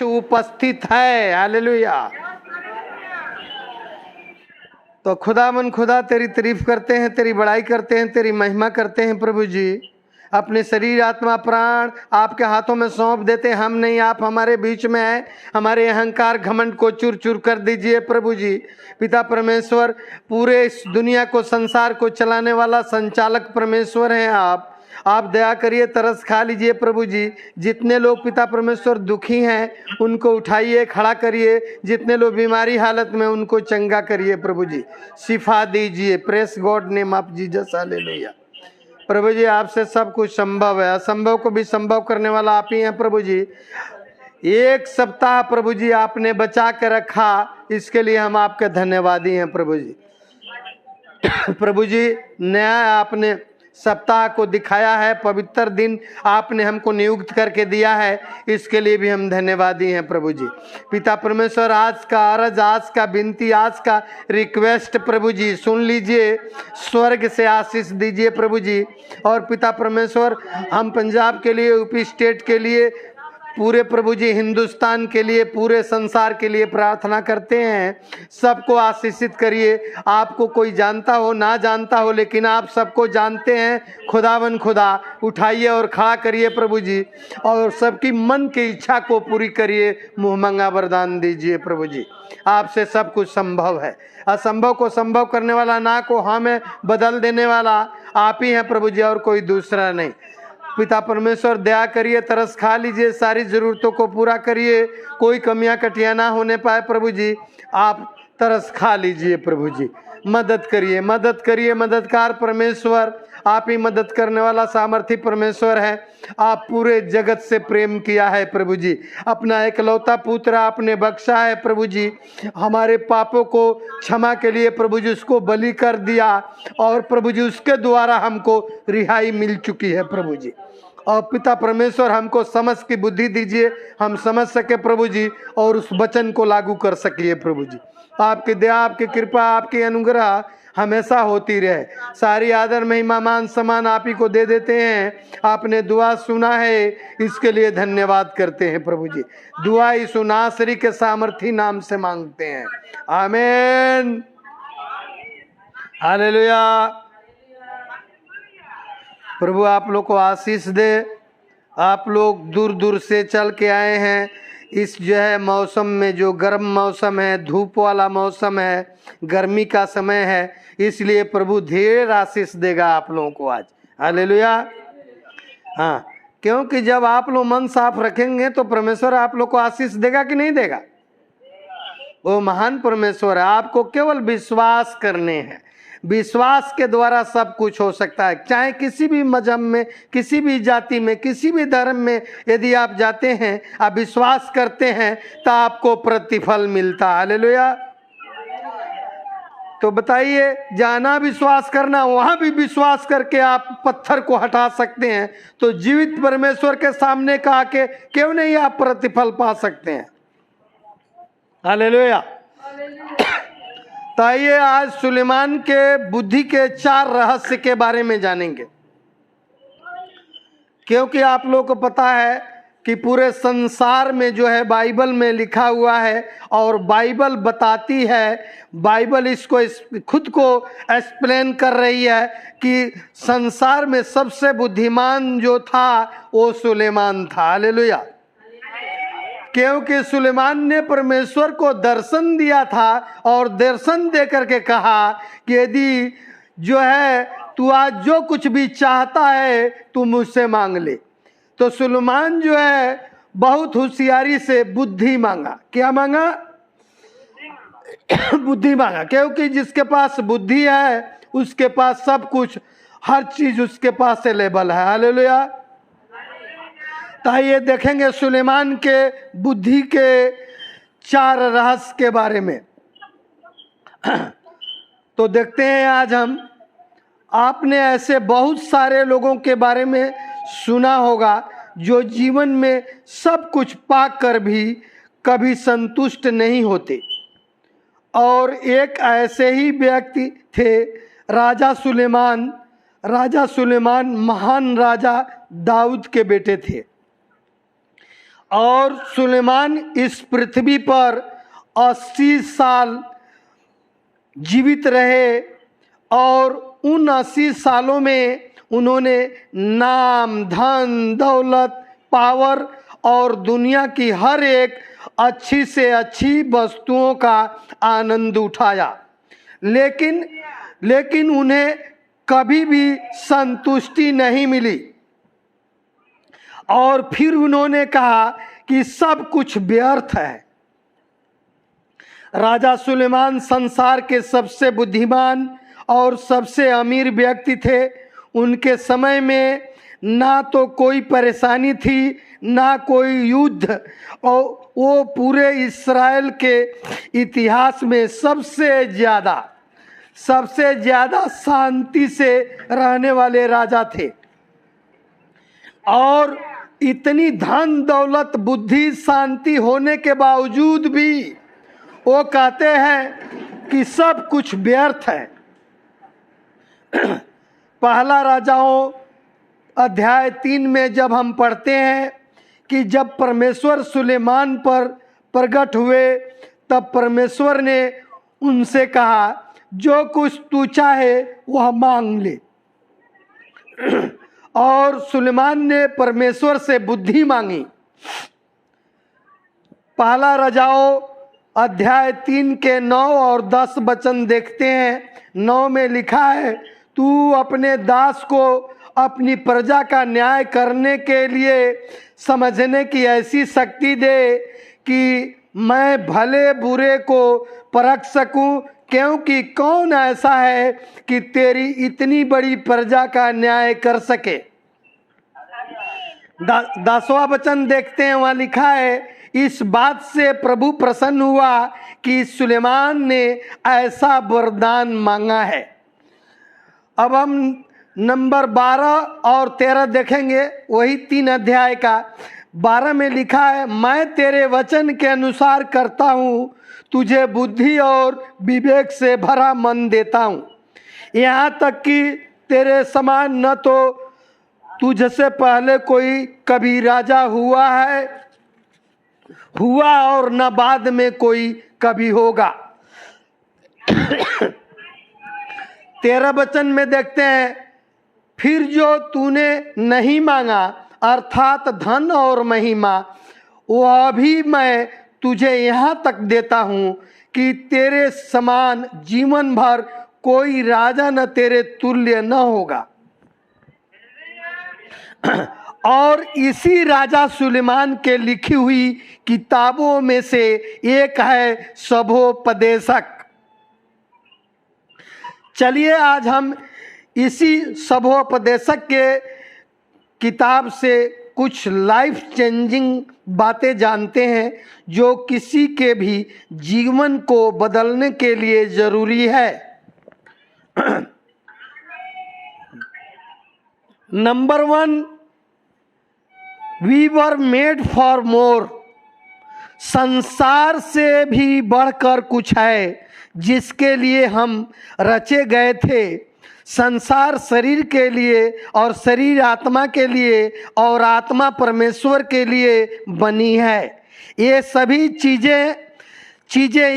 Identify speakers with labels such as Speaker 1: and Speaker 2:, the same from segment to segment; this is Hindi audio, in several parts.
Speaker 1: उपस्थित है। हालेलुया। तो खुदावन खुदा तेरी तारीफ करते हैं, तेरी बड़ाई करते हैं, तेरी महिमा करते हैं प्रभु जी। अपने शरीर आत्मा प्राण आपके हाथों में सौंप देते हैं। हम नहीं, आप हमारे बीच में हैं। हमारे अहंकार घमंड को चूर चूर कर दीजिए प्रभु जी। पिता परमेश्वर, पूरे इस दुनिया को संसार को चलाने वाला संचालक परमेश्वर हैं आप दया करिए, तरस खा लीजिए प्रभु जी। जितने लोग पिता परमेश्वर दुखी हैं उनको उठाइए, खड़ा करिए। जितने लोग बीमारी हालत में उनको चंगा करिए प्रभु जी, शिफा दीजिए। Praise God name of Jesus. Hallelujah. प्रभु जी आपसे सब कुछ संभव है, असंभव को भी संभव करने वाला आप ही हैं प्रभु जी। एक सप्ताह प्रभु जी आपने बचा के रखा, इसके लिए हम आपके धन्यवादी हैं प्रभु जी। प्रभु जी नया आपने सप्ताह को दिखाया है, पवित्र दिन आपने हमको नियुक्त करके दिया है, इसके लिए भी हम धन्यवादी हैं प्रभु जी। पिता परमेश्वर आज का अर्ज, आज का विनती, आज का रिक्वेस्ट प्रभु जी सुन लीजिए, स्वर्ग से आशीष दीजिए प्रभु जी। और पिता परमेश्वर हम पंजाब के लिए, यूपी स्टेट के लिए, पूरे प्रभु जी हिंदुस्तान के लिए, पूरे संसार के लिए प्रार्थना करते हैं। सबको आशीषित करिए। आपको कोई जानता हो ना जानता हो, लेकिन आप सबको जानते हैं। खुदावन खुदा उठाइए और खड़ा करिए प्रभु जी, और सबकी मन की इच्छा को पूरी करिए। मुँह मंगा वरदान दीजिए प्रभु जी। आपसे सब कुछ संभव है। असंभव को संभव करने वाला, ना को हाँ में बदल देने वाला आप ही हैं प्रभु जी, और कोई दूसरा नहीं। पिता परमेश्वर दया करिए, तरस खा लीजिए, सारी ज़रूरतों को पूरा करिए। कोई कमियां कटियां ना होने पाए प्रभु जी, आप तरस खा लीजिए प्रभु जी। मदद करिए, मदद करिए। मददगार परमेश्वर आप ही मदद करने वाला सामर्थी परमेश्वर है। आप पूरे जगत से प्रेम किया है प्रभु जी। अपना एकलौता पुत्र आपने बख्शा है प्रभु जी। हमारे पापों को क्षमा के लिए प्रभु जी उसको बलि कर दिया, और प्रभु जी उसके द्वारा हमको रिहाई मिल चुकी है प्रभु जी। और पिता परमेश्वर हमको समझ की बुद्धि दीजिए, हम समझ सके प्रभु जी, और उस वचन को लागू कर सकिए प्रभु जी। आपकी दया, आपकी कृपा, आपकी अनुग्रह हमेशा होती रहे। सारी आदर महिमा मान सम्मान आप ही को दे देते हैं। आपने दुआ सुना है, इसके लिए धन्यवाद करते हैं प्रभु जी। दुआ यीशु नासरी के सामर्थी नाम से मांगते हैं, आमीन। हालेलुया। प्रभु आप लोग को आशीष दे। आप लोग दूर दूर से चल के आए हैं, इस जो है मौसम में, जो गर्म मौसम है, धूप वाला मौसम है, गर्मी का समय है, इसलिए प्रभु ढेर आशीष देगा आप लोगों को आज। हालेलुया। हाँ, क्योंकि जब आप लोग मन साफ रखेंगे तो परमेश्वर आप लोग को आशीष देगा कि नहीं देगा? वो महान परमेश्वर है। आपको केवल विश्वास करने हैं। विश्वास के द्वारा सब कुछ हो सकता है। चाहे किसी भी मजहब में, किसी भी जाति में, किसी भी धर्म में यदि आप जाते हैं, आप विश्वास करते हैं तो आपको प्रतिफल मिलता है। हालेलुया। तो बताइए, जाना विश्वास करना, वहां भी विश्वास करके आप पत्थर को हटा सकते हैं, तो जीवित परमेश्वर के सामने का आके क्यों नहीं आप प्रतिफल पा सकते हैं? हालेलुया। तो आइए आज सुलेमान के बुद्धि के 4 रहस्य के बारे में जानेंगे। क्योंकि आप लोगों को पता है कि पूरे संसार में जो है बाइबल में लिखा हुआ है, और बाइबल बताती है, बाइबल इसको खुद को एक्सप्लेन कर रही है कि संसार में सबसे बुद्धिमान जो था वो सुलेमान था। हालेलुया। क्योंकि सुलेमान ने परमेश्वर को दर्शन दिया था, और दर्शन दे करके कहा कि यदि जो है तू आज जो कुछ भी चाहता है तू मुझसे मांग ले। तो सुलेमान जो है बहुत होशियारी से बुद्धि मांगा। क्या मांगा? बुद्धि मांगा। क्योंकि जिसके पास बुद्धि है उसके पास सब कुछ, हर चीज उसके पास अवेलेबल है। हालेलुया। तो आइए देखेंगे सुलेमान के बुद्धि के 4 रहस्य के बारे में। तो देखते हैं आज हम। आपने ऐसे बहुत सारे लोगों के बारे में सुना होगा जो जीवन में सब कुछ पाकर भी कभी संतुष्ट नहीं होते, और एक ऐसे ही व्यक्ति थे राजा सुलेमान। राजा सुलेमान महान राजा दाऊद के बेटे थे, और सुलेमान इस पृथ्वी पर 80 साल जीवित रहे और उन 80 सालों में उन्होंने नाम, धन, दौलत, पावर और दुनिया की हर एक अच्छी से अच्छी वस्तुओं का आनंद उठाया, लेकिन उन्हें कभी भी संतुष्टि नहीं मिली और फिर उन्होंने कहा कि सब कुछ व्यर्थ है। राजा सुलेमान संसार के सबसे बुद्धिमान और सबसे अमीर व्यक्ति थे। उनके समय में ना तो कोई परेशानी थी, ना कोई युद्ध, और वो पूरे इस्राएल के इतिहास में सबसे ज़्यादा शांति से रहने वाले राजा थे। और इतनी धन दौलत, बुद्धि, शांति होने के बावजूद भी वो कहते हैं कि सब कुछ व्यर्थ है। पहला राजाओं अध्याय 3 में जब हम पढ़ते हैं कि जब परमेश्वर सुलेमान पर प्रकट हुए, तब परमेश्वर ने उनसे कहा, जो कुछ तू चाहे वह मांग ले। और सुलेमान ने परमेश्वर से बुद्धि मांगी। पहला राजाओं अध्याय 3 के 9 और 10 वचन देखते हैं। 9 में लिखा है, तू अपने दास को अपनी प्रजा का न्याय करने के लिए समझने की ऐसी शक्ति दे कि मैं भले बुरे को परख सकूं, क्योंकि कौन ऐसा है कि तेरी इतनी बड़ी प्रजा का न्याय कर सके। 10वां वचन देखते हैं, वहाँ लिखा है, इस बात से प्रभु प्रसन्न हुआ कि सुलेमान ने ऐसा वरदान मांगा है। अब हम नंबर 12 और 13 देखेंगे, वही 3 अध्याय का। 12 में लिखा है, मैं तेरे वचन के अनुसार करता हूँ, तुझे बुद्धि और विवेक से भरा मन देता हूँ, यहाँ तक कि तेरे समान न तो तुझसे पहले कोई कभी राजा हुआ और न बाद में कोई कभी होगा। 13 वचन में देखते हैं, फिर जो तूने नहीं मांगा अर्थात धन और महिमा, वह भी मैं तुझे यहाँ तक देता हूँ कि तेरे समान जीवन भर कोई राजा न तेरे तुल्य न होगा। और इसी राजा सुलेमान के लिखी हुई किताबों में से एक है सबोपदेशक। चलिए आज हम इसी सबोपदेशक के किताब से कुछ लाइफ चेंजिंग बातें जानते हैं, जो किसी के भी जीवन को बदलने के लिए जरूरी है। Number 1, we were made for more. संसार से भी बढ़कर कुछ है जिसके लिए हम रचे गए थे। संसार शरीर के लिए और शरीर आत्मा के लिए और आत्मा परमेश्वर के लिए बनी है। ये सभी चीज़ें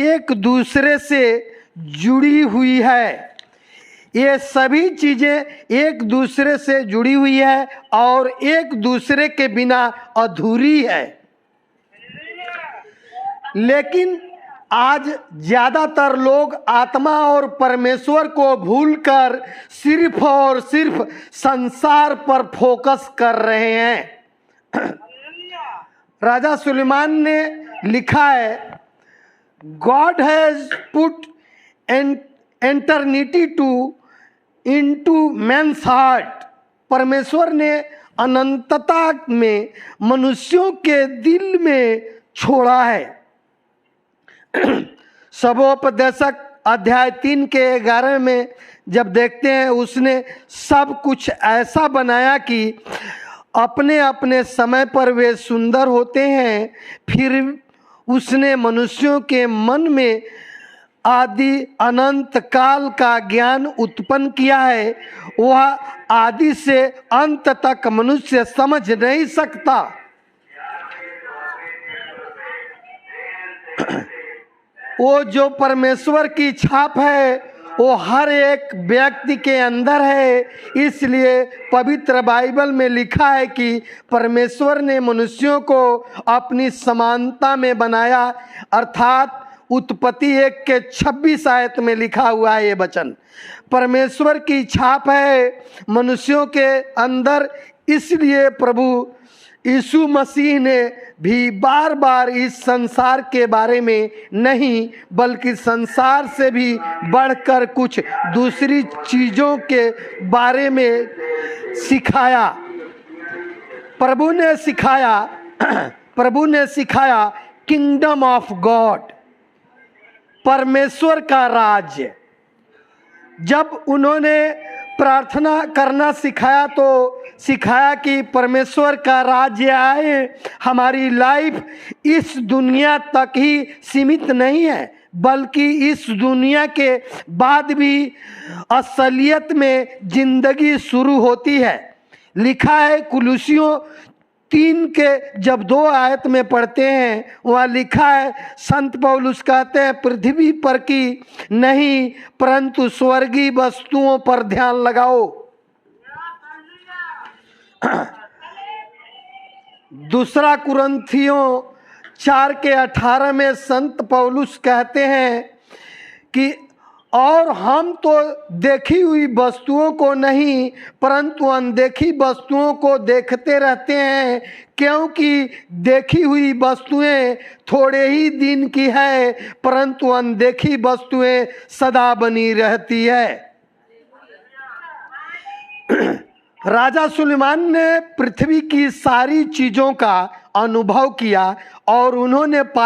Speaker 1: एक दूसरे से जुड़ी हुई है। ये सभी चीज़ें एक दूसरे से जुड़ी हुई है और एक दूसरे के बिना अधूरी है। लेकिन आज ज़्यादातर लोग आत्मा और परमेश्वर को भूलकर सिर्फ और सिर्फ संसार पर फोकस कर रहे हैं। राजा सुलेमान ने लिखा है, God has put eternity into man's heart. परमेश्वर ने अनंतता में मनुष्यों के दिल में छोड़ा है। सबोपदेशक अध्याय 3 के 11 में जब देखते हैं, उसने सब कुछ ऐसा बनाया कि अपने अपने समय पर वे सुंदर होते हैं। फिर उसने मनुष्यों के मन में आदि अनंत काल का ज्ञान उत्पन्न किया है। वह आदि से अंत तक मनुष्य समझ नहीं सकता। वो जो परमेश्वर की छाप है वो हर एक व्यक्ति के अंदर है। इसलिए पवित्र बाइबल में लिखा है कि परमेश्वर ने मनुष्यों को अपनी समानता में बनाया, अर्थात उत्पत्ति 1:26 आयत में लिखा हुआ है ये वचन। परमेश्वर की छाप है मनुष्यों के अंदर, इसलिए प्रभु यीशु मसीह ने भी बार बार इस संसार के बारे में नहीं बल्कि संसार से भी बढ़कर कुछ दूसरी चीज़ों के बारे में सिखाया। प्रभु ने सिखाया किंगडम ऑफ गॉड, परमेश्वर का राज्य। जब उन्होंने प्रार्थना करना सिखाया तो सिखाया कि परमेश्वर का राज्य आए, हमारी लाइफ इस दुनिया तक ही सीमित नहीं है बल्कि इस दुनिया के बाद भी असलियत में जिंदगी शुरू होती है। लिखा है कुलुसियों 3 के जब 2 आयत में पढ़ते हैं, वहाँ लिखा है, संत पौलुस कहते हैं पृथ्वी पर की नहीं परंतु स्वर्गीय वस्तुओं पर ध्यान लगाओ। दूसरा कुरिन्थियों 4:18 में संत पौलुस कहते हैं कि और हम तो देखी हुई वस्तुओं को नहीं परंतु अनदेखी वस्तुओं को देखते रहते हैं, क्योंकि देखी हुई वस्तुएं थोड़े ही दिन की है परंतु अनदेखी वस्तुएं सदा बनी रहती है। राजा सुलेमान ने पृथ्वी की सारी चीज़ों का अनुभव किया और उन्होंने पाया